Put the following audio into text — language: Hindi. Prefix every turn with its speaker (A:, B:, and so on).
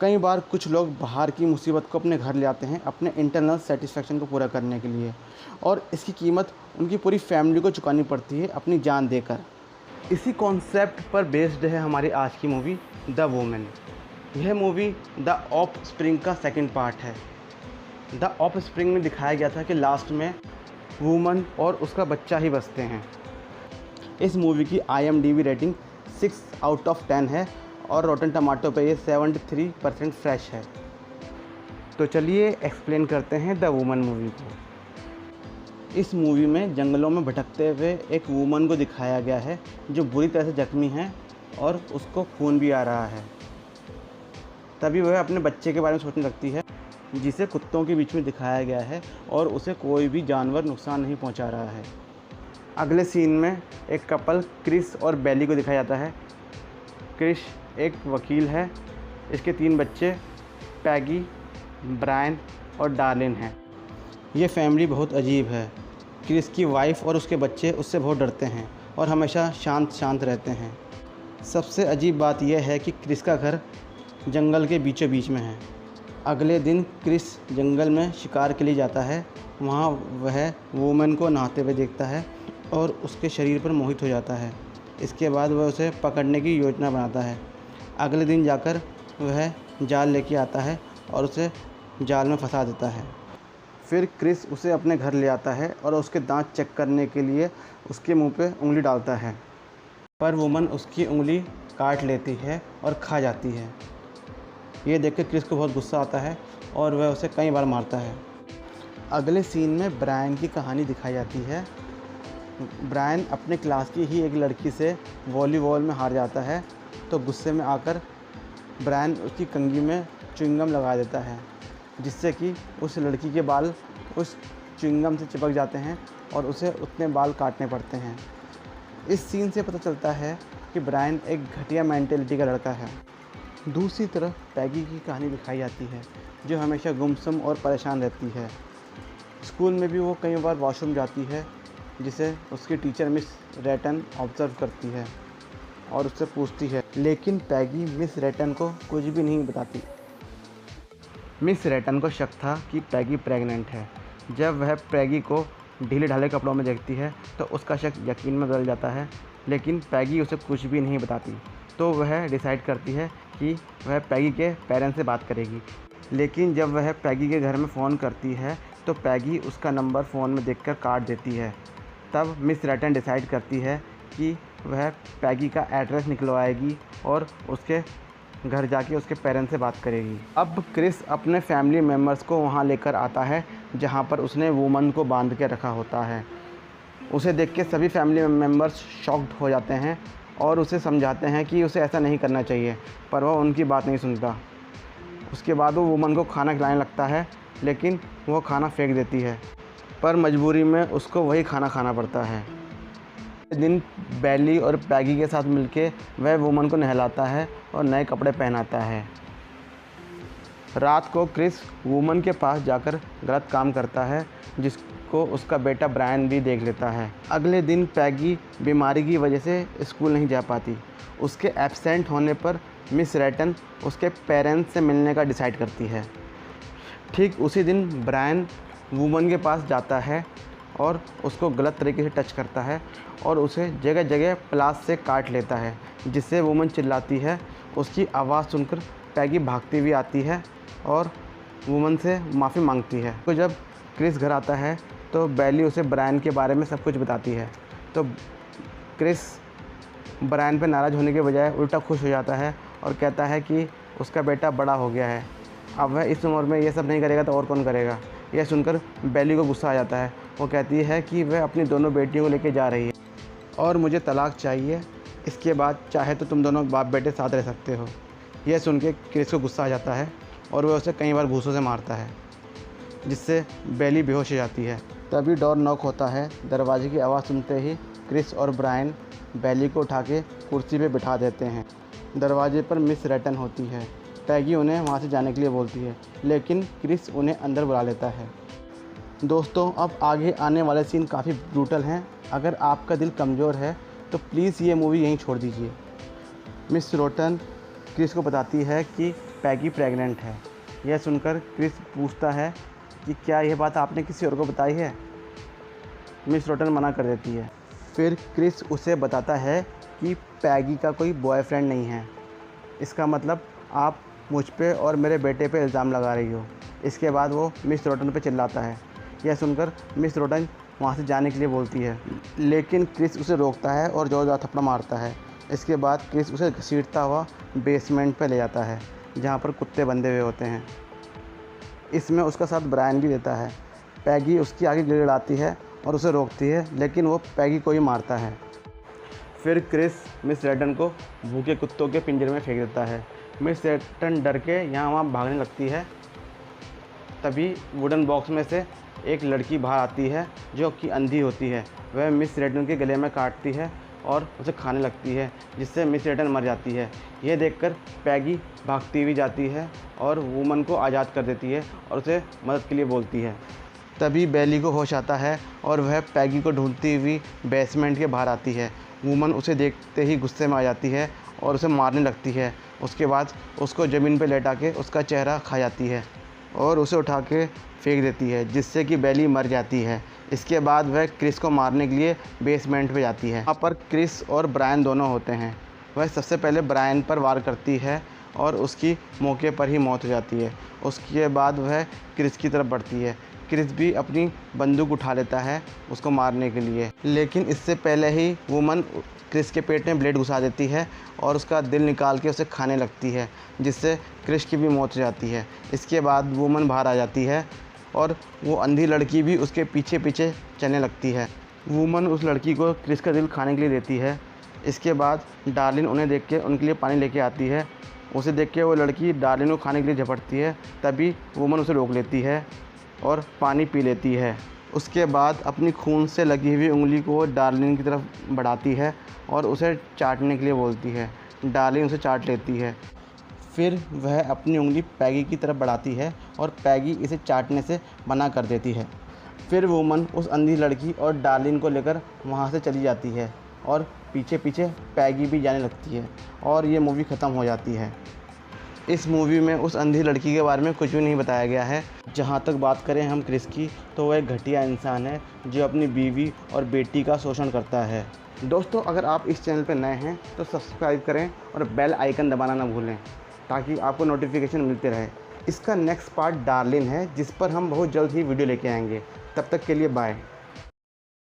A: कई बार कुछ लोग बाहर की मुसीबत को अपने घर ले आते हैं अपने इंटरनल सेटिस्फेक्शन को पूरा करने के लिए, और इसकी कीमत उनकी पूरी फैमिली को चुकानी पड़ती है अपनी जान देकर। इसी कॉन्सेप्ट पर बेस्ड है हमारी आज की मूवी द वुमेन। यह मूवी द ऑफस्प्रिंग का सेकंड पार्ट है। द ऑफस्प्रिंग में दिखाया गया था कि लास्ट में वुमन और उसका बच्चा ही बचते हैं। इस मूवी की IMDb रेटिंग 6/10 है और रॉटन टमाटो पे ये 73% फ्रेश है। तो चलिए एक्सप्लेन करते हैं द वुमन मूवी को। इस मूवी में जंगलों में भटकते हुए एक वुमन को दिखाया गया है जो बुरी तरह से जख्मी है और उसको खून भी आ रहा है। तभी वह अपने बच्चे के बारे में सोचने लगती है जिसे कुत्तों के बीच में दिखाया गया है और उसे कोई भी जानवर नुकसान नहीं पहुंचा रहा है। अगले सीन में एक कपल क्रिस और बेली को दिखाया जाता है। क्रिस एक वकील है, इसके 3 बच्चे पैगी, ब्रायन और डार्लिन हैं। ये फैमिली बहुत अजीब है। क्रिस की वाइफ और उसके बच्चे उससे बहुत डरते हैं और हमेशा शांत रहते हैं। सबसे अजीब बात यह है कि क्रिस का घर जंगल के बीचों बीच में है। अगले दिन क्रिस जंगल में शिकार के लिए जाता है। वहाँ वह वुमन को नहाते हुए देखता है और उसके शरीर पर मोहित हो जाता है। इसके बाद वह उसे पकड़ने की योजना बनाता है। अगले दिन जाकर वह जाल लेके आता है और उसे जाल में फंसा देता है। फिर क्रिस उसे अपने घर ले आता है और उसके दांत चेक करने के लिए उसके मुंह पे उंगली डालता है, पर वुमन उसकी उंगली काट लेती है और खा जाती है। ये देख कर क्रिस को बहुत गुस्सा आता है और वह उसे कई बार मारता है। अगले सीन में ब्रायन की कहानी दिखाई जाती है। ब्रायन अपने क्लास की ही एक लड़की से वॉलीबॉल में हार जाता है, तो गुस्से में आकर ब्रायन उसकी कंघी में च्युइंगम लगा देता है, जिससे कि उस लड़की के बाल उस च्युइंगम से चिपक जाते हैं और उसे उतने बाल काटने पड़ते हैं। इस सीन से पता चलता है कि ब्रायन एक घटिया मेंटेलिटी का लड़का है। दूसरी तरफ पैगी की कहानी दिखाई जाती है, जो हमेशा गुमसुम और परेशान रहती है। स्कूल में भी वो कई बार वॉशरूम जाती है, जिसे उसकी टीचर मिस रेटन ऑब्ज़र्व करती है और उससे पूछती है, लेकिन पैगी मिस रेटन को कुछ भी नहीं बताती। मिस रेटन को शक था कि पैगी प्रेग्नेंट है। जब वह पैगी को ढीले ढाले कपड़ों में देखती है तो उसका शक यकीन में बदल जाता है, लेकिन पैगी उसे कुछ भी नहीं बताती। तो वह डिसाइड करती है कि वह पैगी के पेरेंट्स से बात करेगी। लेकिन जब वह पैगी के घर में फ़ोन करती है तो पैगी उसका नंबर फ़ोन में देखकर काट देती है। तब मिस रेटन डिसाइड करती है कि वह पैगी का एड्रेस निकलवाएगी और उसके घर जाके उसके पेरेंट्स से बात करेगी। अब क्रिस अपने फैमिली मेम्बर्स को वहाँ लेकर आता है जहाँ पर उसने वुमन को बांध के रखा होता है। उसे देख के सभी फैमिली मेम्बर्स शॉक्ड हो जाते हैं और उसे समझाते हैं कि उसे ऐसा नहीं करना चाहिए, पर वह उनकी बात नहीं सुनता। उसके बाद वो वुमन को खाना खिलाने लगता है, लेकिन वो खाना फेंक देती है, पर मजबूरी में उसको वही खाना खाना पड़ता है। इस दिन बेली और पैगी के साथ मिलके वह वुमन को नहलाता है और नए कपड़े पहनाता है। रात को क्रिस वुमन के पास जाकर गलत काम करता है, जिसको उसका बेटा ब्रायन भी देख लेता है। अगले दिन पैगी बीमारी की वजह से स्कूल नहीं जा पाती। उसके एब्सेंट होने पर मिस रेटन उसके पेरेंट्स से मिलने का डिसाइड करती है। ठीक उसी दिन ब्रायन वुमन के पास जाता है और उसको गलत तरीके से टच करता है और उसे जगह जगह प्लास से काट लेता है, जिससे वुमन चिल्लाती है। उसकी आवाज़ सुनकर पैगी भागती हुई आती है और वुमन से माफ़ी मांगती है। तो जब क्रिस घर आता है तो बेली उसे ब्रायन के बारे में सब कुछ बताती है। तो क्रिस ब्रायन पे नाराज़ होने के बजाय उल्टा खुश हो जाता है और कहता है कि उसका बेटा बड़ा हो गया है, अब वह इस उम्र में ये सब नहीं करेगा तो और कौन करेगा। यह सुनकर बेली को गुस्सा आ जाता है। वो कहती है कि वह अपनी दोनों बेटियों को लेकर जा रही है और मुझे तलाक चाहिए, इसके बाद चाहे तो तुम दोनों बाप बेटे साथ रह सकते हो। यह सुन के क्रिस को गुस्सा आ जाता है और वह उसे कई बार घूंसों से मारता है, जिससे बेली बेहोश हो जाती है। तभी डोर नॉक होता है। दरवाजे की आवाज़ सुनते ही क्रिस और ब्रायन बेली को उठा के कुर्सी पे बिठा देते हैं। दरवाजे पर मिस रेटन होती है। पैगी उन्हें वहाँ से जाने के लिए बोलती है, लेकिन क्रिस उन्हें अंदर बुला लेता है। दोस्तों, अब आगे आने वाले सीन काफ़ी ब्रूटल हैं। अगर आपका दिल कमज़ोर है तो प्लीज़ ये मूवी यहीं छोड़ दीजिए। मिस रेटन क्रिस को बताती है कि पैगी प्रेग्नेंट है। यह सुनकर क्रिस पूछता है कि क्या यह बात आपने किसी और को बताई है। मिस रोटन मना कर देती है। फिर क्रिस उसे बताता है कि पैगी का कोई बॉयफ्रेंड नहीं है। इसका मतलब आप मुझ पे और मेरे बेटे पे इल्ज़ाम लगा रही हो। इसके बाद वो मिस रोटन पे चिल्लाता है। यह सुनकर मिस रोटन वहाँ से जाने के लिए बोलती है, लेकिन क्रिस उसे रोकता है और ज़ोरदार थप्पड़ मारता है। इसके बाद क्रिस उसे घसीटता हुआ बेसमेंट पे ले जाता है, जहाँ पर कुत्ते बंधे हुए होते हैं। इसमें उसका साथ ब्रायन भी देता है। पैगी उसकी आगे गिड़गिड़ाती है और उसे रोकती है, लेकिन वो पैगी को ही मारता है। फिर क्रिस मिस रेडन को भूखे कुत्तों के पिंजरे में फेंक देता है। मिस रेडन डर के यहाँ वहाँ भागने लगती है। तभी वुडन बॉक्स में से एक लड़की बाहर आती है जो कि अंधी होती है। वह मिस रेडन के गले में काटती है और उसे खाने लगती है, जिससे मिस रेडन मर जाती है। यह देखकर पैगी भागती हुई जाती है और वूमन को आज़ाद कर देती है और उसे मदद के लिए बोलती है। तभी बेली को होश आता है और वह पैगी को ढूंढती हुई बेसमेंट के बाहर आती है। वूमन उसे देखते ही गुस्से में आ जाती है और उसे मारने लगती है। उसके बाद उसको ज़मीन पर लेटा के उसका चेहरा खा जाती है और उसे उठा के फेंक देती है, जिससे कि बेली मर जाती है। इसके बाद वह क्रिस को मारने के लिए बेसमेंट पे जाती है। वहाँ पर क्रिस और ब्रायन दोनों होते हैं। वह सबसे पहले ब्रायन पर वार करती है और उसकी मौके पर ही मौत हो जाती है। उसके बाद वह क्रिस की तरफ बढ़ती है। क्रिस भी अपनी बंदूक उठा लेता है उसको मारने के लिए, लेकिन इससे पहले ही वुमन क्रिस के पेट में ब्लेड घुसा देती है और उसका दिल निकाल के उसे खाने लगती है, जिससे क्रिस की भी मौत हो जाती है। इसके बाद वुमन बाहर आ जाती है और वो अंधी लड़की भी उसके पीछे पीछे चलने लगती है। वुमन उस लड़की को क्रिस का दिल खाने के लिए देती है। इसके बाद डार्लिन उन्हें देख के उनके लिए पानी लेके आती है। उसे देख के वो लड़की डार्लिन को खाने के लिए झपटती है। तभी वुमन उसे रोक लेती है और पानी पी लेती है। उसके बाद अपनी खून से लगी हुई उंगली को डार्लिन की तरफ बढ़ाती है और उसे चाटने के लिए बोलती है। डार्लिन उसे चाट लेती है। फिर वह अपनी उंगली पैगी की तरफ बढ़ाती है और पैगी इसे चाटने से मना कर देती है। फिर वुमन उस अंधी लड़की और डार्लिन को लेकर वहाँ से चली जाती है और पीछे पीछे पैगी भी जाने लगती है और ये मूवी ख़त्म हो जाती है। इस मूवी में उस अंधी लड़की के बारे में कुछ भी नहीं बताया गया है। जहाँ तक बात करें हम क्रिस की, तो वह एक घटिया इंसान है जो अपनी बीवी और बेटी का शोषण करता है। दोस्तों, अगर आप इस चैनल पर नए हैं तो सब्सक्राइब करें और बेल आइकन दबाना ना भूलें, ताकि आपको नोटिफिकेशन मिलते रहे। इसका नेक्स्ट पार्ट डार्लिन है, जिस पर हम बहुत जल्द ही वीडियो लेके आएंगे। तब तक के लिए बाय।